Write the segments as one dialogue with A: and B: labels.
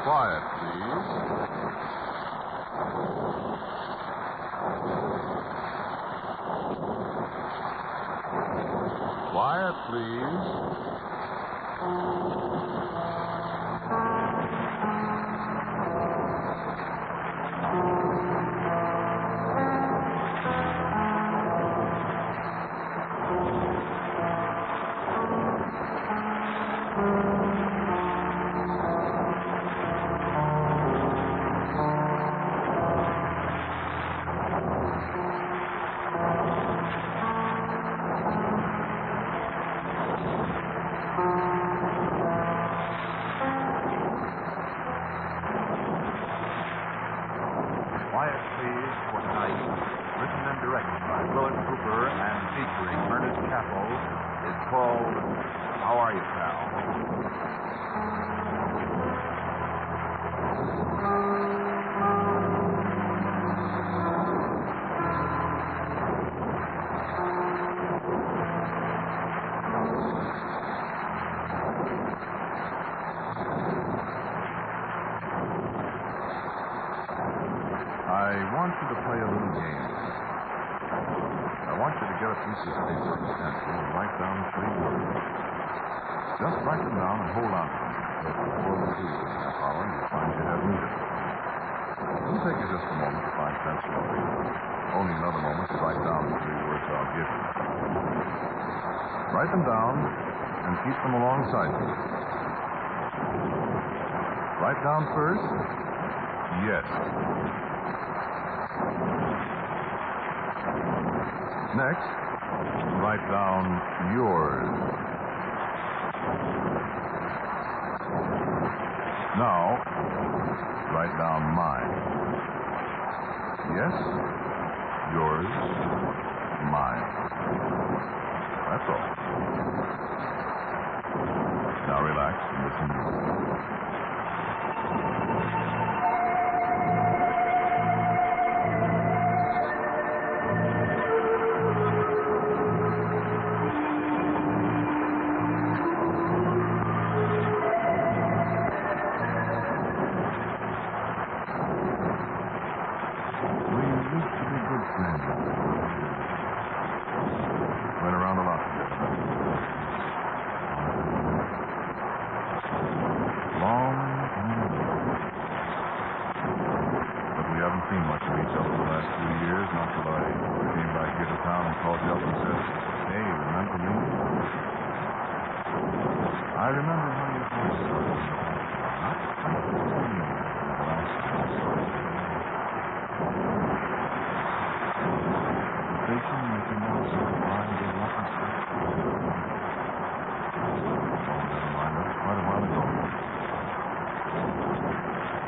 A: Quiet, please. Quiet, please.
B: Quiet, Please, for tonight, written and directed by Wyllis Cooper and featuring Ernest Chappell, is called How Are You, Pal?
A: I want you to play a little game. I want you to get a piece of paper and pencil and write down 3 words. Just write them down and hold on to them, because before we do in a half hour, you'll find you have need of them. It'll take you just a moment to find pencil and paper. Only another moment to write down the 3 words I'll give you. Write them down and keep them alongside you. Write down first, yes. Next, write down yours. Now, write down mine. Yes, yours, mine. That's all. Now relax and listen to me. Went around a lot together. Long time ago. But we haven't seen much of each other the last few years, not till I came back here to town and called you up and said, "Hey, remember me?" I remember how your voice started. Not quite the same as the last time I saw you. Station making all sorts of lines of references. Oh, never mind, that's quite a while ago.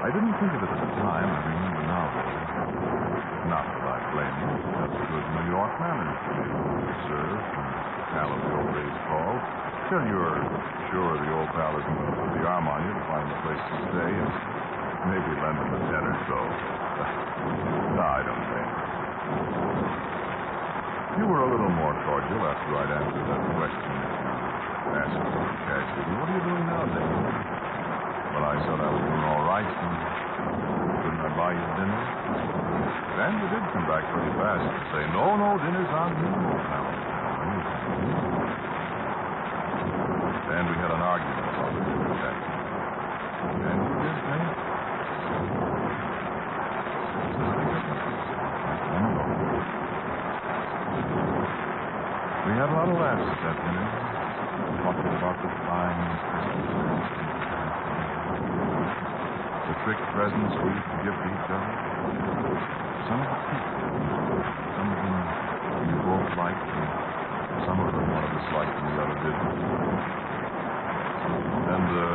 A: I didn't think of it at the time. I remember now, though. Not that I blame you. That's good New York manners to be reserved and pal of the old days called. Till you're sure the old pal isn't going to put the arm on you to find a place to stay and maybe lend him a $10 or so. No, I don't think. You were a little more cordial after I'd answered that question that you asked me casually. What are you doing nowadays? Well, I said I was doing all right, and couldn't I buy you dinner? And you did come back pretty fast and say, no, dinner's on me, old pal. And we had an argument about the dinner check. And you did pay it. We had a lot of laughs at that dinner, talking about the fine Christmas, the trick presents we used to give to each other. Some of the people, some of them we both liked, and some of them one of us liked and the other didn't. And the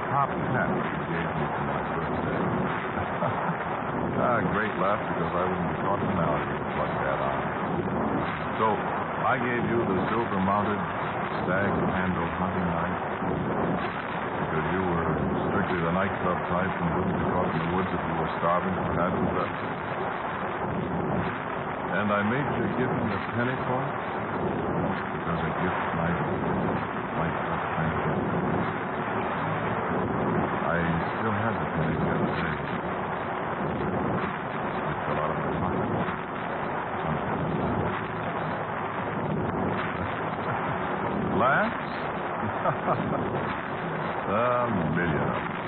A: top hat you gave me for my birthday. Great laugh, because I wouldn't be talking now if you plugged that on. So, I gave you the silver-mounted stag-handled hunting knife because you were strictly the nightclub type and wouldn't be caught in the woods if you were starving for patent breath. And I made you give me a penny for it because a gift knife might not thank you. I still had the penny the other day. It fell out of my pocket. Laughs? A million of them.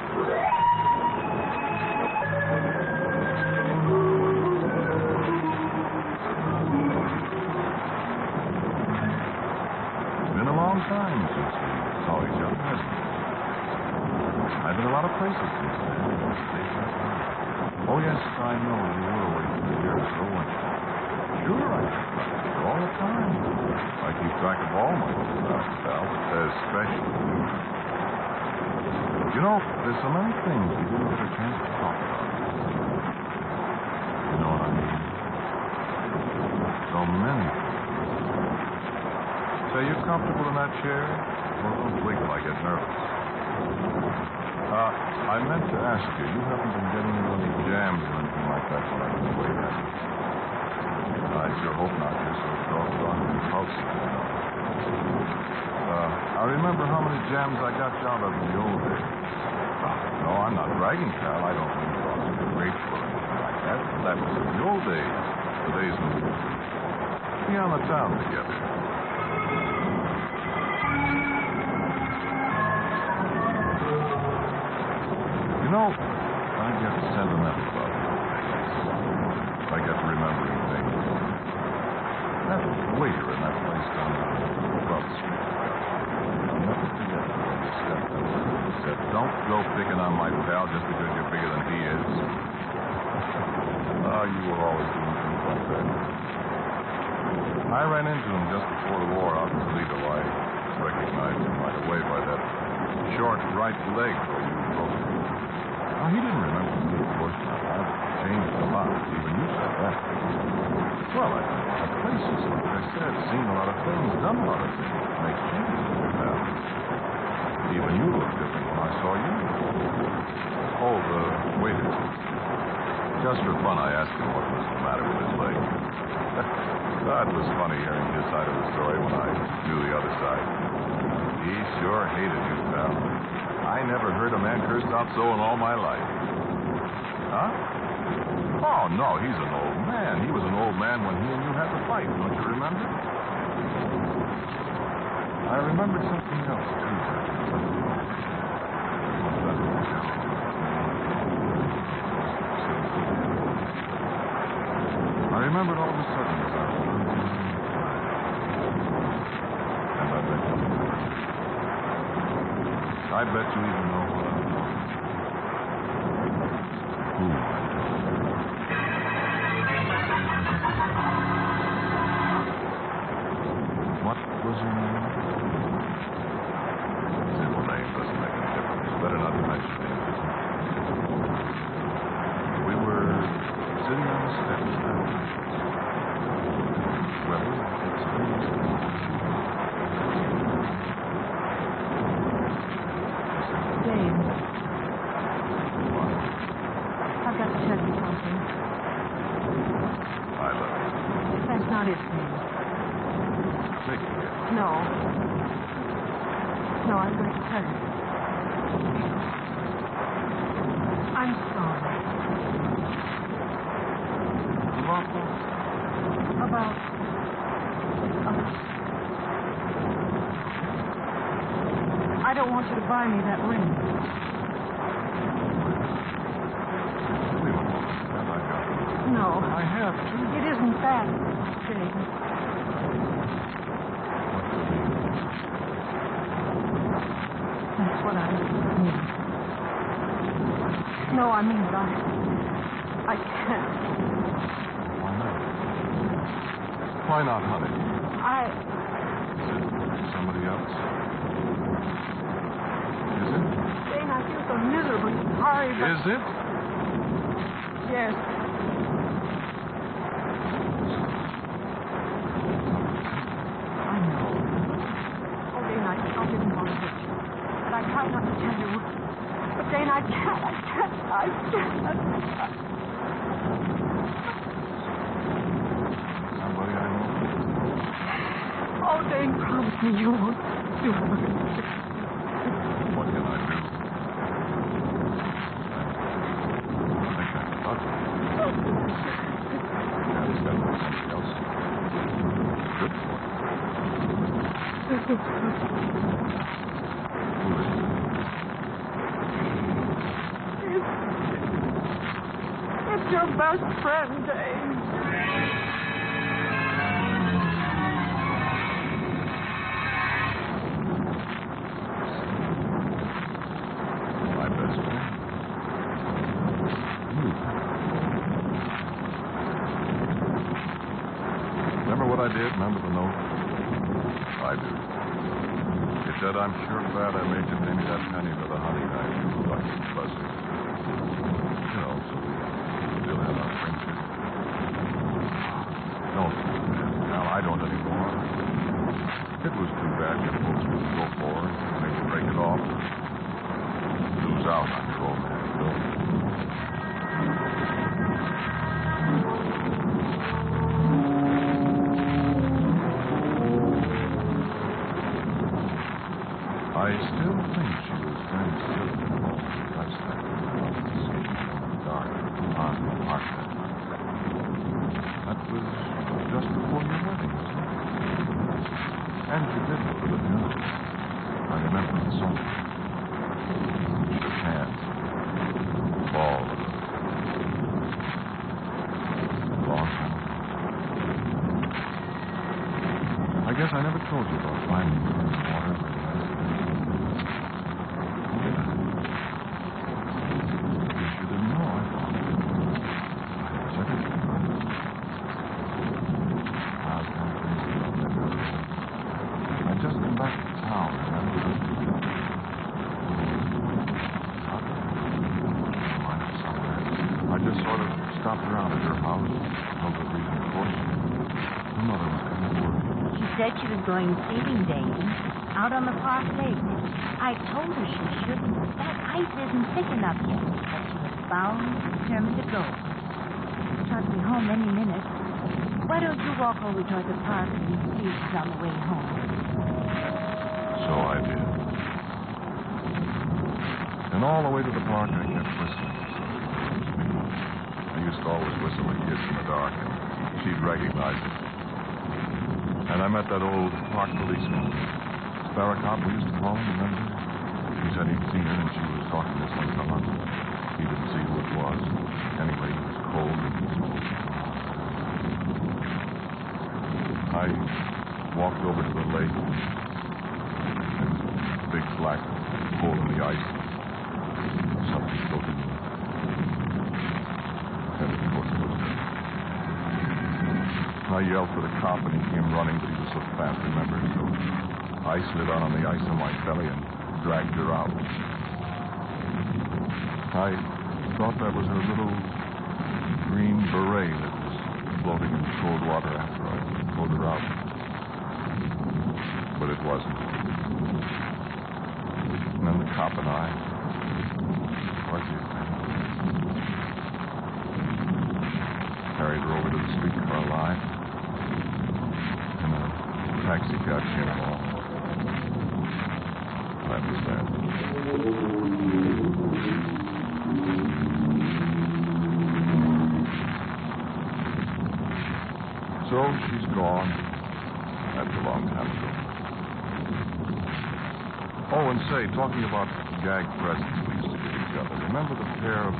A: Been a long time since we saw each other, hasn't it? I've been a lot of places since then. Oh, yes, I know. You were away for a year or so. Sure, I keep track of you all the time. I keep track of all my old pals, especially you. You know, there's so many things we didn't get a chance to talk about. You know what I mean? So many. Say, you comfortable in that chair? Well, don't wiggle. I get nervous. I meant to ask you, you haven't been getting into any jams or anything like that while I've been away, have you? I sure hope not. You're so doggone impulsive, you know. I remember how many jams I got you out of in the old days. No, I'm not bragging, pal. I don't mean to be grateful or anything like that. That was in the old days. The days when we used to be on the town together. You know, I get sentimental about things. I get remembering things. That waiter in that place down across the street. I'll never forget the way he stepped up and said, "Don't go picking on my pal just because you're bigger than he is." Oh, you were always doing things like that. I ran into him just before the war out in Toledo. I recognized him right away by that short right leg where you broke it. Now, he didn't remember me, of course not. I've changed a lot. Even you said that. Well, I've been a lot of places, like I said, seen a lot of things, done a lot of things. Makes changes in your pal. Even you look different when I saw you. Oh, the waiter. Just for fun, I asked him what was the matter with his leg. That was funny hearing his side of the story when I knew the other side. He sure hated you, pal. I never heard a man cursed out so in all my life. Huh? Oh, no, he's an old man. He was an old man when he and you had the fight, don't you remember? I remembered something else, too. I remembered all of a sudden as I was and I bet you even know what I'm talking about. Who? What was your name? Simple name doesn't make any difference. Better not to mention it. We were sitting on the steps that night. Well, it's almost
C: Dave. I've got to tell you something.
A: I love you.
C: That's not his name.
A: Take it.
C: No. No, I'm going to tell you. I'm sorry.
A: About what?
C: About us. I don't want you to buy me that ring.
A: Wait a moment. Have I got it?
C: No.
A: I have, too.
C: It isn't that, Dave.
A: What do you mean?
C: That's what I mean. No, I mean that I can't.
A: Why not? Why not, honey? Is it somebody else? Is it?
C: Dane, I feel so miserably sorry, but...
A: Is it?
C: Yes. I know. Oh, Dane, I didn't want to hurt you. But I tried not to tell you. But, Dane, I can't.
A: Somebody I know?
C: Oh, Dane, promise me you won't do it.
A: What can I do? Who is it?
C: It's your best friend, Dave.
A: My best friend? You. Remember what I did? Remember the note? I do. It said, I'm sure glad I made you pay me that penny for the honey knife you were lucky buzzing. You know, so we still have our friendship. Don't feel bad, pal. I don't anymore. It was too bad your folks wouldn't go for it. Make you break it off. Lose out on your old man, Bill. I still think she was very silly at the moment she touched that escape from the dark on the park that night. That was just before your wedding, wasn't it? And you did go to the funeral. I remember it so much. Shook hands. Ball. Long time ago. I guess I never told you about finding her in the water.
D: Said she was going sealing, Dave, out on the Park Lake. I told her she shouldn't. That ice isn't thick enough yet, but she was bound, determined to go. She'll be home any minute. Why don't you walk over toward the park and see if she's on the way home?
A: So I did. And all the way to the park, I kept whistling. I used to always whistle a kiss in the dark, and she'd recognize it. And I met that old park policeman, Sparrowcop, we used to call him, remember? He said he'd seen her and she was talking to some fella. He didn't see who it was. Anyway, he was cold and smoked. I walked over to the lake. There was a big black hole in the ice. Something floated in it. And of course it was her. I yelled for the cop, and he came running, but he was so fast, remember? So I slid out on the ice on my belly and dragged her out. I thought that was her little green beret that was floating in cold water after I pulled her out. But it wasn't. And then the cop and I, was it? Carried her over to the streetcar line. Taxi cab came along. That was that. So she's gone. That's a long time ago. Oh, and say, talking about gag presents we used to give each other, remember the pair of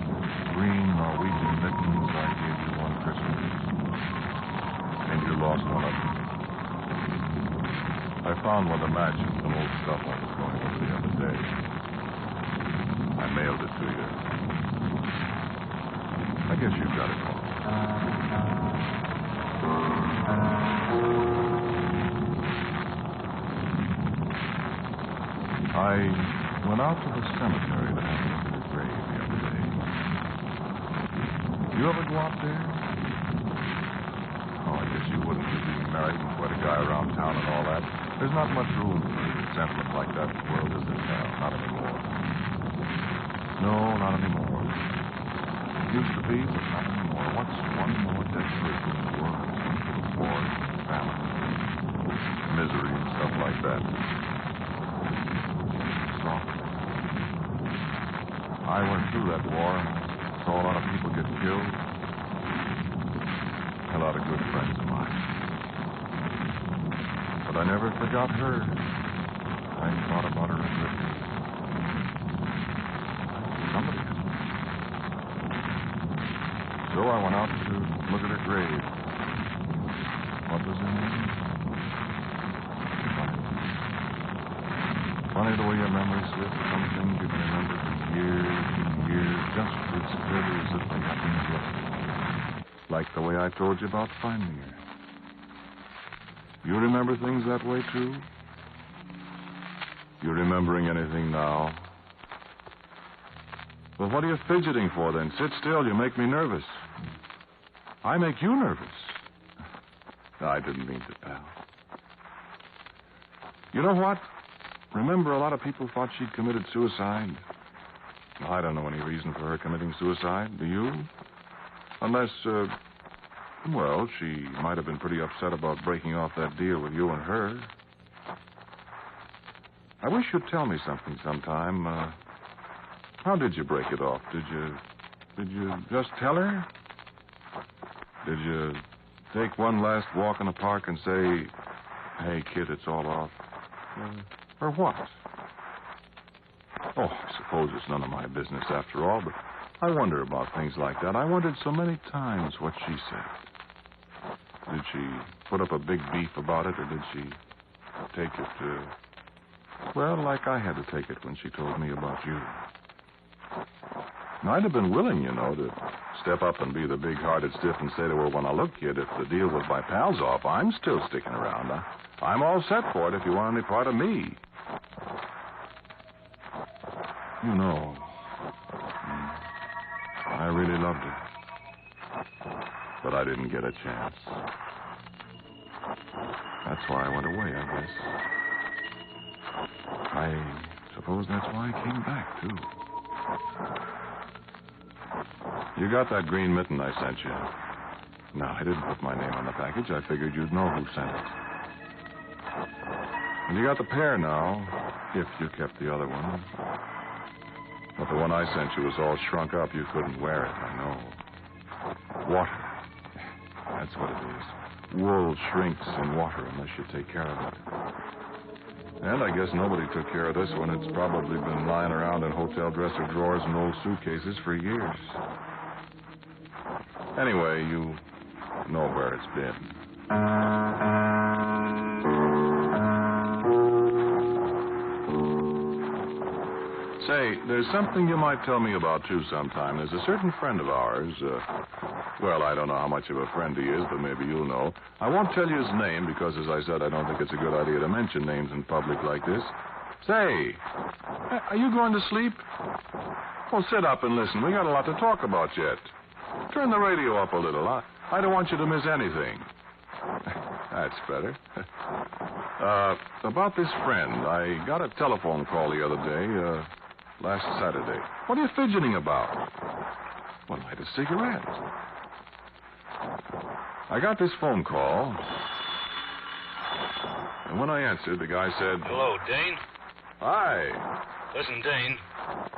A: green Norwegian mittens I gave you one Christmas? And you lost one of them. I found one that matched some old stuff I was going over the other day. I mailed it to you. I guess you've got it all. I went out to the cemetery to have a look at the grave the other day. You ever go out there? Oh, I guess you wouldn't be being married and quite a guy around town and all that. There's not much room for resentment like that in the world, is there now? Not anymore. No, not anymore. It used to be, but not anymore. What's one more dead person in the world? War, famine, misery, and stuff like that. So, I went through that war and saw a lot of people get killed. A lot of good friends of mine. But I never forgot her. I thought about her a good deal. Somebody had. So I went out to look at her grave. What was her name? Funny the way your memory slips. Some things you can remember for years and years, just as clearly as if they happened yesterday. Like the way I told you about finding her. You remember things that way, too? You remembering anything now? Well, what are you fidgeting for, then? Sit still. You make me nervous. I make you nervous. No, I didn't mean to, pal. You know what? Remember, a lot of people thought she'd committed suicide. Well, I don't know any reason for her committing suicide. Do you? Unless, well, she might have been pretty upset about breaking off that deal with you and her. I wish you'd tell me something sometime. How did you break it off? Did you just tell her? Did you take one last walk in the park and say, hey, kid, it's all off? Or what? Oh, I suppose it's none of my business after all, but I wonder about things like that. I wondered so many times what she said. Did she put up a big beef about it, or did she take it, well, like I had to take it when she told me about you? And I'd have been willing, you know, to step up and be the big-hearted stiff and say to her, well, now, look, kid, if the deal with my pal's off, I'm still sticking around. I'm all set for it if you want any part of me. You know, I really loved her. But I didn't get a chance. That's why I went away, I guess. I suppose that's why I came back, too. You got that green mitten I sent you. No, I didn't put my name on the package. I figured you'd know who sent it. And you got the pair now, if you kept the other one. But the one I sent you was all shrunk up. You couldn't wear it, I know. Water. That's what it is. Wool shrinks in water unless you take care of it. And I guess nobody took care of this one. It's probably been lying around in hotel dresser drawers and old suitcases for years. Anyway, you know where it's been. Say, there's something you might tell me about, too, sometime. There's a certain friend of ours. Well, I don't know how much of a friend he is, but maybe you'll know. I won't tell you his name because, as I said, I don't think it's a good idea to mention names in public like this. Say, are you going to sleep? Well, sit up and listen. We got a lot to talk about yet. Turn the radio up a little. I don't want you to miss anything. That's better. About this friend, I got a telephone call the other day, last Saturday. What are you fidgeting about? Well, light a cigarette. I got this phone call, and when I answered, the guy said...
E: Hello, Dane?
A: Hi.
E: Listen, Dane,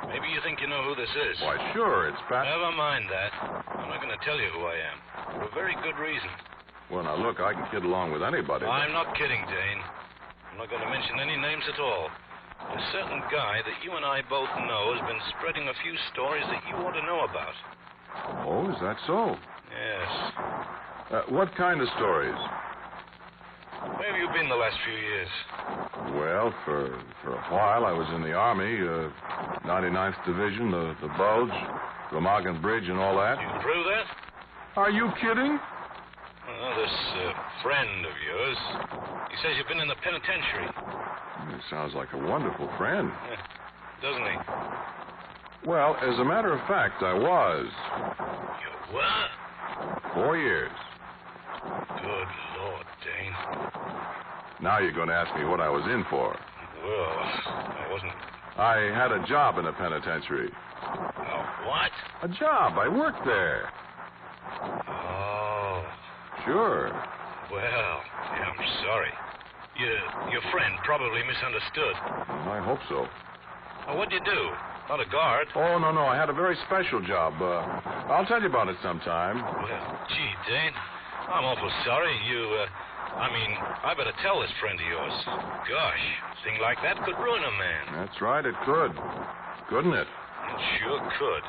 E: maybe you think you know who this is.
A: Why, sure, it's Pat...
E: Never mind that. I'm not going to tell you who I am, for a very good reason.
A: Well, now, look, I can kid along with anybody.
E: I'm not kidding, Dane. I'm not going to mention any names at all. A certain guy that you and I both know has been spreading a few stories that you ought to know about.
A: Oh, is that so?
E: Yes.
A: What kind of stories?
E: Where have you been the last few years?
A: Well, for a while I was in the Army, 99th Division, the Bulge, Glamorgan Bridge, and all that.
E: You through that?
A: Are you kidding?
E: Well, this friend of yours, he says you've been in the penitentiary.
A: He sounds like a wonderful friend.
E: Doesn't he?
A: Well, as a matter of fact, I was.
E: You were?
A: 4 years.
E: Good Lord, Dane.
A: Now you're going to ask me what I was in for.
E: Well, I wasn't...
A: I had a job in a penitentiary.
E: What?
A: A job. I worked there.
E: Oh.
A: Sure.
E: Well, I'm sorry. Your friend probably misunderstood.
A: I hope so.
E: Well, what'd you do? Not a guard.
A: Oh, no. I had a very special job. I'll tell you about it sometime.
E: Well, gee, Dane, I'm awful sorry. I mean, I better tell this friend of yours. Gosh, a thing like that could ruin a man.
A: That's right, it could. Couldn't it?
E: It sure could.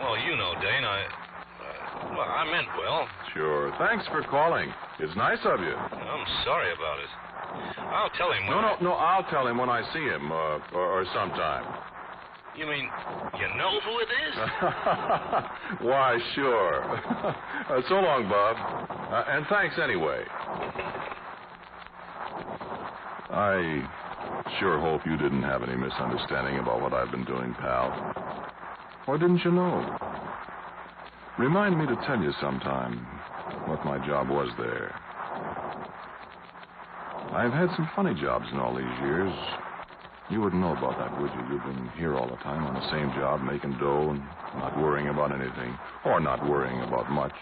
E: Well, you know, Dane, I meant well.
A: Sure. Thanks for calling. It's nice of you.
E: I'm sorry about it. I'll tell him when...
A: No, I'll tell him when I see him, or sometime.
E: You mean, you know who it is?
A: Why, sure. So long, Bob. And thanks anyway. I sure hope you didn't have any misunderstanding about what I've been doing, pal. Or didn't you know? Remind me to tell you sometime what my job was there. I've had some funny jobs in all these years. You wouldn't know about that, would you? You've been here all the time on the same job, making dough and not worrying about anything, or not worrying about much.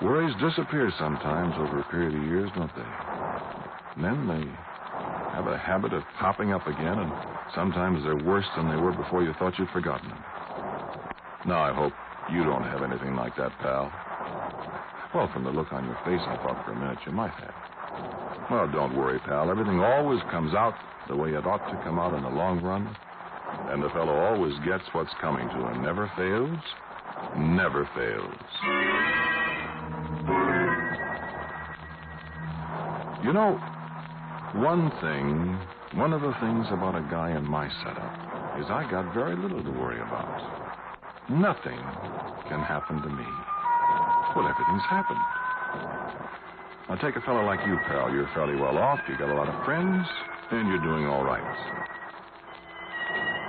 A: Worries disappear sometimes over a period of years, don't they? And then they have a habit of popping up again, and sometimes they're worse than they were before you thought you'd forgotten them. Now, I hope you don't have anything like that, pal. Well, from the look on your face, I thought for a minute you might have. Well, don't worry, pal. Everything always comes out the way it ought to come out in the long run. And the fellow always gets what's coming to him. Never fails. Never fails. You know, one of the things about a guy in my setup is I got very little to worry about. Nothing can happen to me. Well, everything's happened. Now, take a fellow like you, pal. You're fairly well off. You got a lot of friends, and you're doing all right.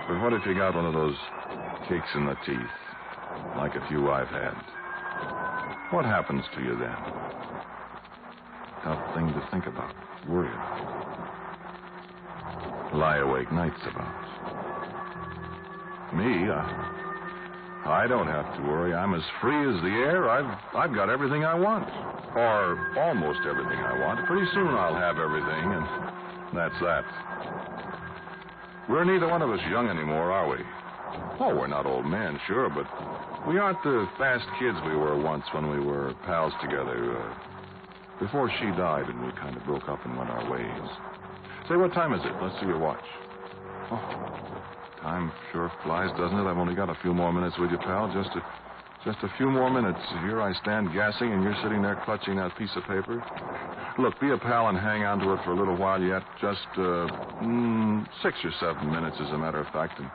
A: But what if you got one of those kicks in the teeth, like a few I've had? What happens to you then? Tough thing to think about, worry about. Lie awake nights about. Me, I don't have to worry. I'm as free as the air. I've got everything I want. Or almost everything I want. Pretty soon I'll have everything, and that's that. We're neither one of us young anymore, are we? Oh, we're not old men, sure, but we aren't the fast kids we were once when we were pals together. Before she died and we kind of broke up and went our ways. Say, what time is it? Let's see your watch. Oh, time sure flies, doesn't it? I've only got a few more minutes with you, pal. Just a few more minutes. Here I stand gassing, and you're sitting there clutching that piece of paper. Look, be a pal and hang on to it for a little while yet. Just 6 or 7 minutes, as a matter of fact, and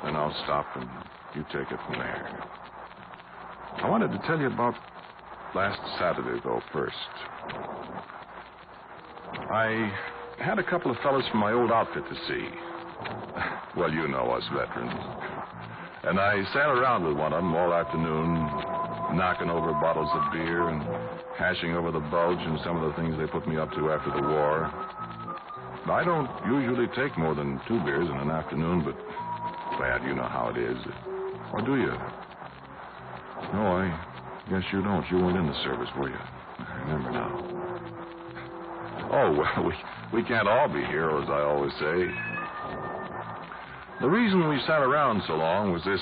A: then I'll stop and you take it from there. I wanted to tell you about last Saturday, though, first. I had a couple of fellas from my old outfit to see. Well, you know us veterans. And I sat around with one of them all afternoon, knocking over bottles of beer and hashing over the bulge and some of the things they put me up to after the war. I don't usually take more than 2 beers in an afternoon, but, Dad, you know how it is. Or do you? No, I guess you don't. You weren't in the service, were you? I remember now. Oh, well, we can't all be heroes, I always say. The reason we sat around so long was this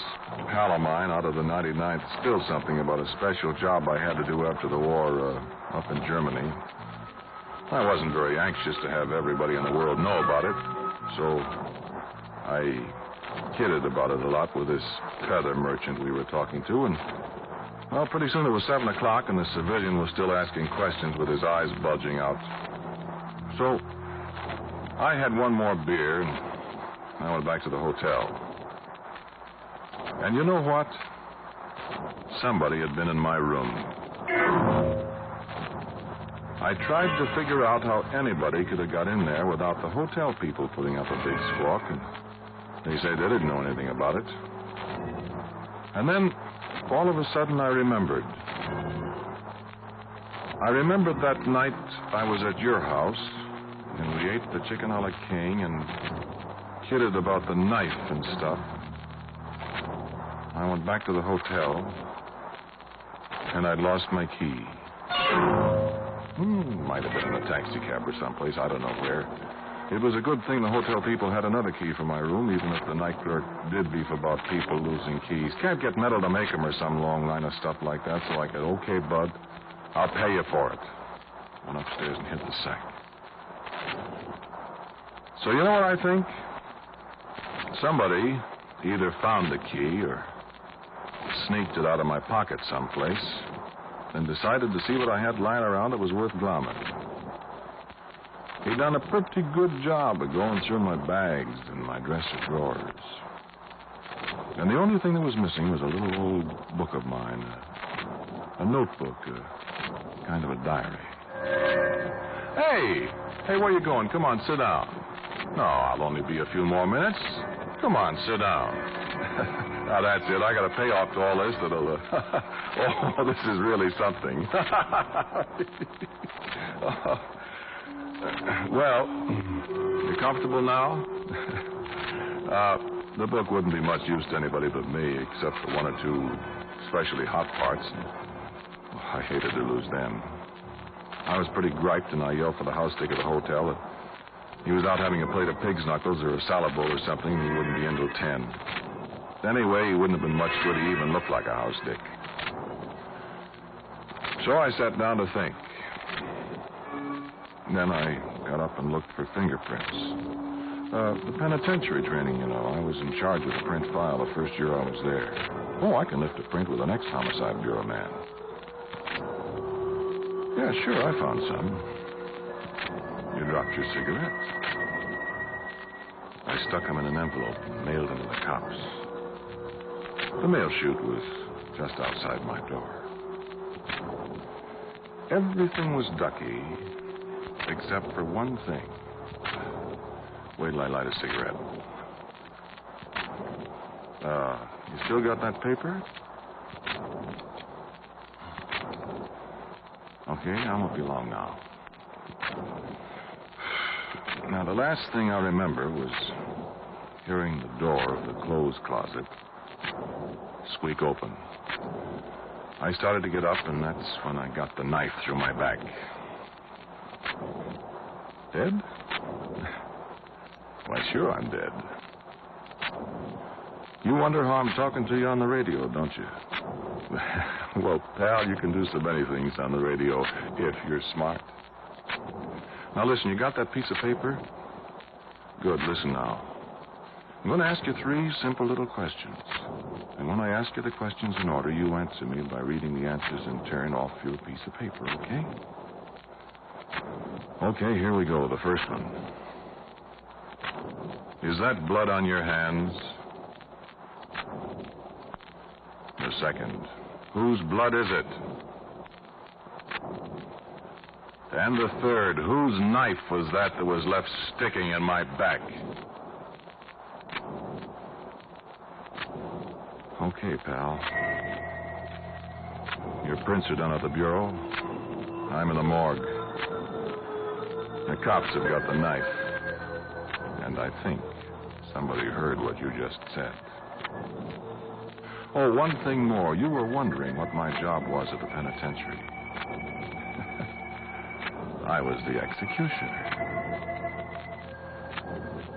A: pal of mine out of the 99th spilled something about a special job I had to do after the war up in Germany. I wasn't very anxious to have everybody in the world know about it, so I kidded about it a lot with this feather merchant we were talking to, and, well, pretty soon it was 7 o'clock, and the civilian was still asking questions with his eyes bulging out. So I had one more beer, and I went back to the hotel. And you know what? Somebody had been in my room. I tried to figure out how anybody could have got in there without the hotel people putting up a big squawk, and they say they didn't know anything about it. And then, all of a sudden, I remembered. I remembered that night I was at your house, and we ate the chicken a la king and kidded about the knife and stuff. I went back to the hotel, and I'd lost my key. Might have been in a taxi cab or someplace, I don't know where. It was a good thing the hotel people had another key for my room, even if the night clerk did beef about people losing keys. Can't get metal to make them or some long line of stuff like that, so I said, okay, bud, I'll pay you for it. went upstairs and hid the sack. So you know what I think? Somebody either found the key or sneaked it out of my pocket someplace, then decided to see what I had lying around that was worth glomming. He'd done a pretty good job of going through my bags and my dresser drawers. And the only thing that was missing was a little old book of mine, a notebook, kind of a diary. Hey, where you going? Come on, sit down. No, I'll only be a few more minutes. Come on, sit down. Now, that's it. I got to pay off to all this that'll... oh, this is really something. Well, you comfortable now? The book wouldn't be much use to anybody but me, except for one or two especially hot parts. I hated to lose them. I was pretty griped, and I yelled for the house dick at the hotel. He was out having a plate of pig's knuckles or a salad bowl or something, and he wouldn't be in till 10. Anyway, he wouldn't have been much good. He even looked like a house dick. So I sat down to think. Then I got up and looked for fingerprints. The penitentiary training, you know. I was in charge of the print file the first year I was there. Oh, I can lift a print with an ex-homicide bureau man. Yeah, sure, I found some. You dropped your cigarettes. I stuck them in an envelope and mailed them to the cops. The mail chute was just outside my door. Everything was ducky, except for one thing. Wait till I light a cigarette. You still got that paper? Okay, I won't be long now. Now, the last thing I remember was hearing the door of the clothes closet squeak open. I started to get up, and that's when I got the knife through my back. Dead? Why, sure I'm dead. You wonder how I'm talking to you on the radio, don't you? Well, pal, you can do so many things on the radio if you're smart. Now, listen, you got that piece of paper? Good, listen now. I'm going to ask you 3 simple little questions. And when I ask you the questions in order, you answer me by reading the answers in turn off your piece of paper, okay? Okay, here we go. The first one. Is that blood on your hands? The second. Whose blood is it? And the third. Whose knife was that was left sticking in my back? Okay, pal. Your prints are done at the bureau. I'm in the morgue. The cops have got the knife. And I think somebody heard what you just said. Oh, one thing more. You were wondering what my job was at the penitentiary. I was the executioner.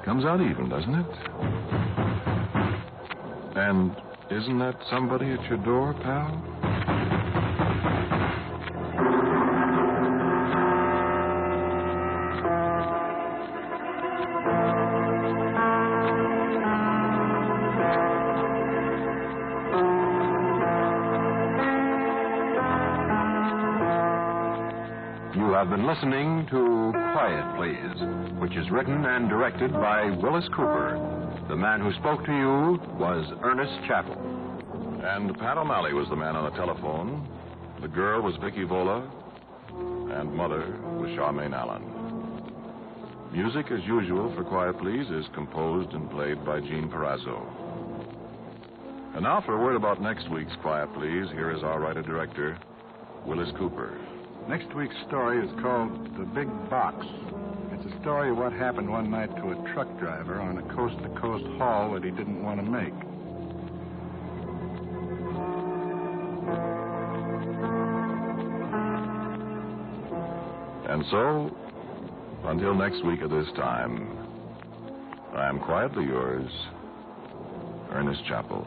A: Comes out even, doesn't it? And isn't that somebody at your door, pal?
B: You have been listening to Quiet Please, which is written and directed by Wyllis Cooper. The man who spoke to you was Ernest Chappell.
A: And Pat O'Malley was the man on the telephone. The girl was Vicky Vola. And Mother was Charmaine Allen. Music, as usual, for Quiet Please is composed and played by Gene Perazzo. And now for a word about next week's Quiet Please, here is our writer-director, Wyllis Cooper.
F: Next week's story is called The Big Box. It's a story of what happened one night to a truck driver on a coast-to-coast haul that he didn't want to make.
A: And so, until next week at this time, I am quietly yours, Ernest Chappell.